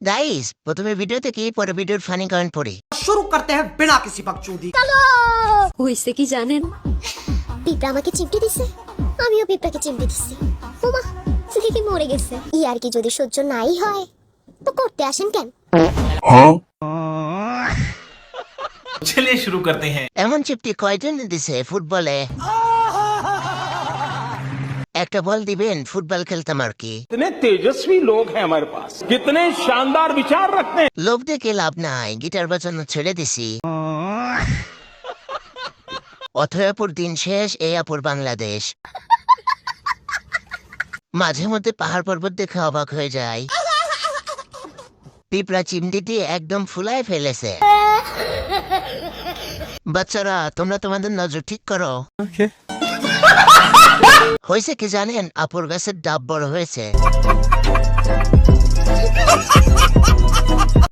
Guys প্রথমে video থেকে পরে ভিডিওর ফানি কমেন্ট পড়ি। शुरू करते हैं बिना किसी बकचोदी। হইছে কি জানেন, পিঁপড়া আমাকে চিমটি দিছে, আমিও পিঁপড়াকে চিমটি দিছি। ওমা, দেখি মরে গেছে। আর কি যদি সহ্য নাই হয় তো করতে আসেন কেন? चलिए शुरू करते हैं। এমন চিপটি কয়জন দিছে ফুটবলে? একটা বল দিবেন, ফুটবল খেলতাম আর কি। कितने तेजस्वी लोग हैं हमारे पास, कितने शानदार विचार रखते हैं। লোভ দেখে লাভ নাই, গিটার বাজানো ছেড়ে দিছি। অথয়াপুর দিন শেষ, এই আপুর বাংলাদেশ। মাঝে মধ্যে পাহাড় পর্বত দেখে অবাক হয়ে যায়। পিঁপড়া চিমটিটি একদম ফুলায় ফেলেছে। বাচ্চারা তোমরা তোমাদের নজর ঠিক করো। হয়েছে কি জানেন, আপুর গাছের ডাব বড় হয়েছে।